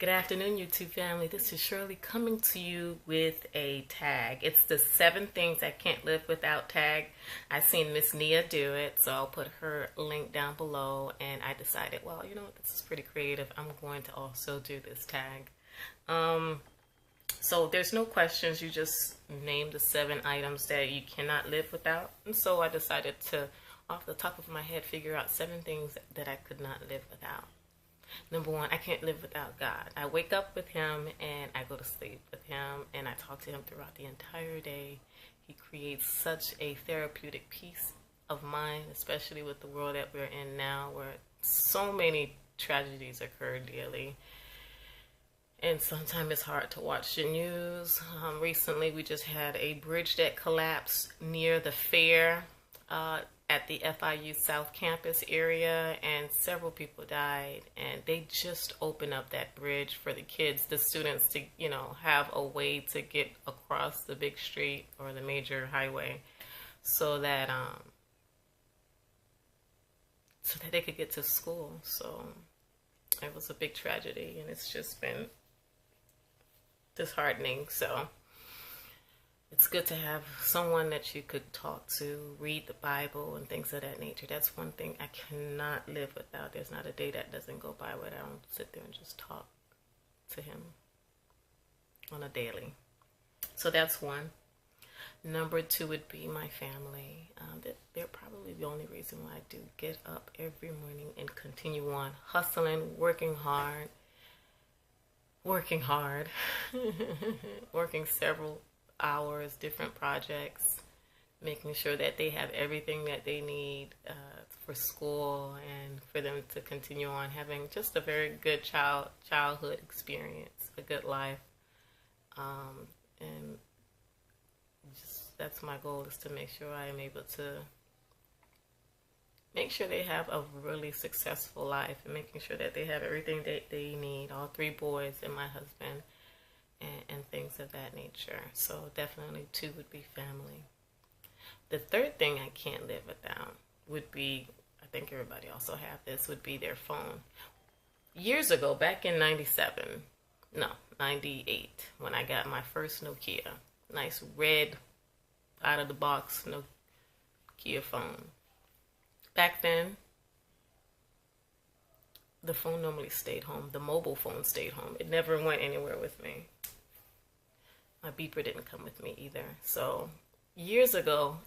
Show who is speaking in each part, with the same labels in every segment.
Speaker 1: Good afternoon, YouTube family. This is Shirley coming to you with a tag. It's the 7 things I can't live without tag. I seen Mis Neya do it, so I'll put her link down below. And I decided, well, you know what, this is pretty creative. I'm going to also do this tag. So there's no questions. You just name the 7 items that you cannot live without. And so I decided to, off the top of my head, figure out 7 things that I could not live without. Number 1, I can't live without God. I wake up with Him and I go to sleep with Him and I talk to Him throughout the entire day. He creates such a therapeutic peace of mind, especially with the world that we're in now, where so many tragedies occur daily. And sometimes it's hard to watch the news. Recently, we just had a bridge that collapsed near the fair at the FIU South Campus area, and several people died. And they just opened up that bridge for the kids, the students, to have a way to get across the big street or the major highway, so that they could get to school. So it was a big tragedy, and it's just been disheartening. So it's good to have someone that you could talk to, read the Bible and things of that nature. That's one thing I cannot live without. There's not a day that doesn't go by where I don't sit there and just talk to Him on a daily. So that's one. Number 2 would be my family. They're probably the only reason why I do get up every morning and continue on hustling, working hard, working several hours, different projects, making sure that they have everything that they need for school and for them to continue on having just a very good childhood experience, a good life. And just that's my goal, is to make sure I am able to make sure they have a really successful life, and making sure that they have everything that they need, all 3 boys and my husband, and things of that nature. So definitely 2 would be family. The 3rd thing I can't live without would be, I think everybody also have this, would be their phone. Years ago, back in 98, when I got my first Nokia, nice red, out of the box Nokia phone. Back then, the phone normally stayed home. The mobile phone stayed home. It never went anywhere with me. My beeper didn't come with me either. So years ago,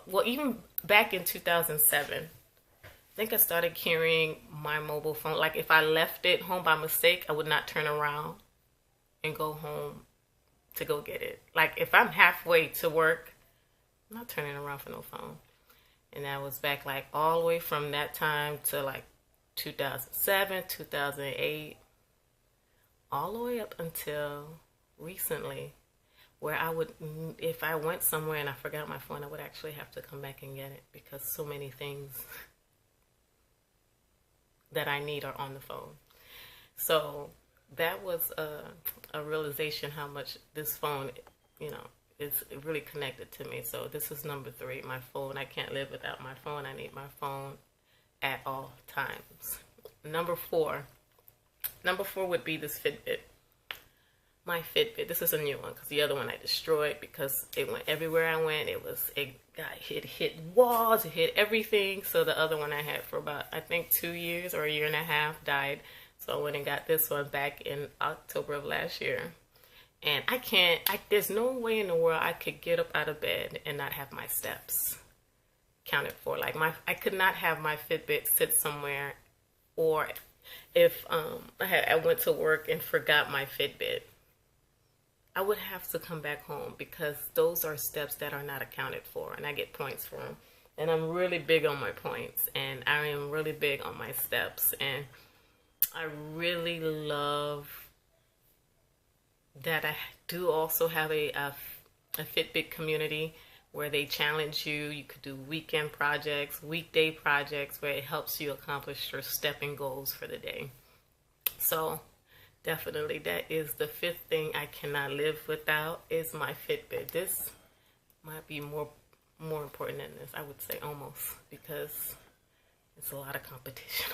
Speaker 1: well, even back in 2007, I think I started carrying my mobile phone. Like if I left it home by mistake, I would not turn around and go home to go get it. Like if I'm halfway to work, I'm not turning around for no phone. And that was back like all the way from that time to like 2007, 2008, all the way up until recently, where I would, if I went somewhere and I forgot my phone, I would actually have to come back and get it, because so many things that I need are on the phone. So that was a realization how much this phone, it's really connected to me. So this is number 3, my phone. I can't live without my phone. I need my phone at all times. Number 4 would be this Fitbit. My Fitbit. This is a new one, because the other one I destroyed because it went everywhere I went. It hit walls, it hit everything. So the other one I had for about, I think, 2 years or a year and a half died. So I went and got this one back in October of last year. And there's no way in the world I could get up out of bed and not have my steps counted for. Like I could not have my Fitbit sit somewhere, or if I went to work and forgot my Fitbit, I would have to come back home, because those are steps that are not accounted for, and I get points for them. And I'm really big on my points, and I am really big on my steps, and I really love that I do also have a Fitbit community where they challenge you. You could do weekend projects, weekday projects, where it helps you accomplish your stepping goals for the day. So definitely that is the 5th thing I cannot live without, is my Fitbit. This might be more important than this, I would say, almost, because It's a lot of competition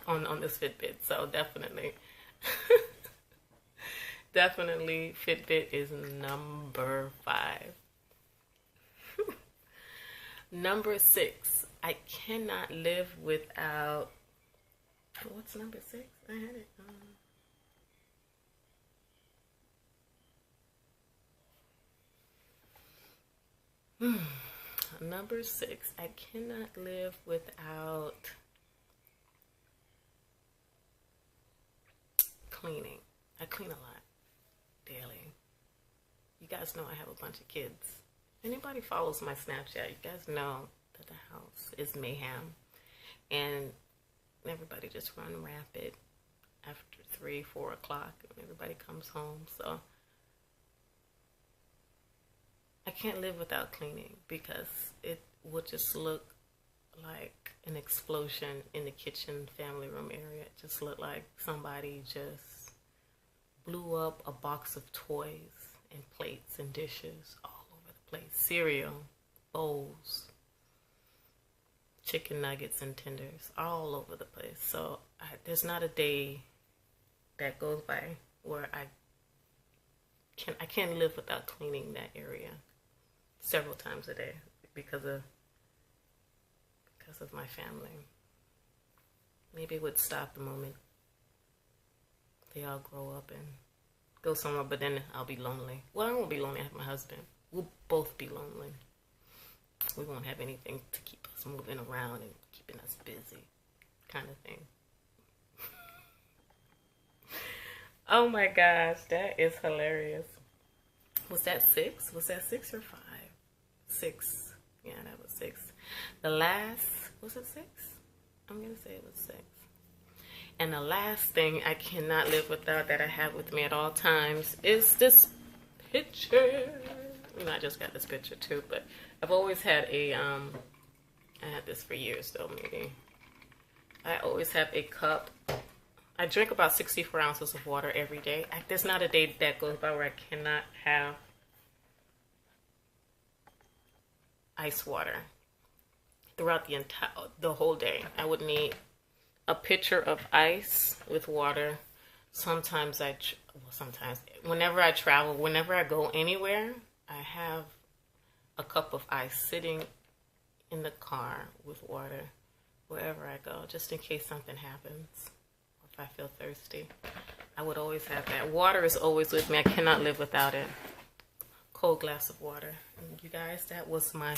Speaker 1: on this Fitbit. So definitely, definitely Fitbit is number 5. Number 6, I cannot live without, what's number 6? I had it. Number 6, I cannot live without cleaning. I clean a lot daily. You guys know I have a bunch of kids. Anybody follows my Snapchat, you guys know that the house is mayhem. And everybody just run rapid after 3, 4 o'clock when everybody comes home. So I can't live without cleaning because it would just look like an explosion in the kitchen family room area. It just looked like somebody just blew up a box of toys and plates and dishes all over the place. Cereal, bowls, chicken nuggets and tenders all over the place. So there's not a day that goes by where I can't live without cleaning that area several times a day because of my family. Maybe it would stop the moment they all grow up and go somewhere, but then I'll be lonely. Well, I won't be lonely. I have my husband. We'll both be lonely. We won't have anything to keep us moving around and keeping us busy, kind of thing. Oh my gosh, that is hilarious. Was that 6? Was that 6 or 5? 6. Yeah, that was 6. The last, was it 6? I'm going to say it was 6. And the last thing I cannot live without that I have with me at all times is this picture. And I just got this picture too, but I've always had I had this for years though, maybe. I always have a cup. I drink about 64 ounces of water every day. There's not a day that goes by where I cannot have ice water throughout the whole day. I would need a pitcher of ice with water. Sometimes whenever I travel, whenever I go anywhere, I have a cup of ice sitting in the car with water wherever I go, just in case something happens. If I feel thirsty, I would always have that. Water is always with me. I cannot live without it. Cold glass of water. And you guys, that was my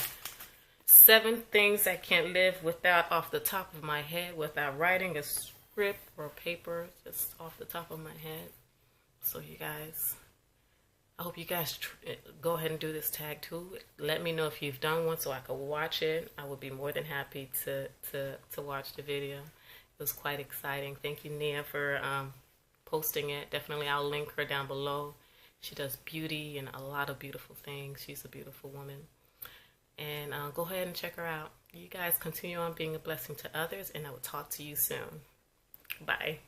Speaker 1: 7 things I can't live without off the top of my head, without writing a script or paper, just off the top of my head. So you guys, I hope you guys go ahead and do this tag too. Let me know if you've done one so I could watch it. I would be more than happy to watch the video. It was quite exciting. Thank you, Neya, for posting it. Definitely, I'll link her down below. She does beauty and a lot of beautiful things. She's a beautiful woman. And go ahead and check her out. You guys continue on being a blessing to others, and I will talk to you soon. Bye.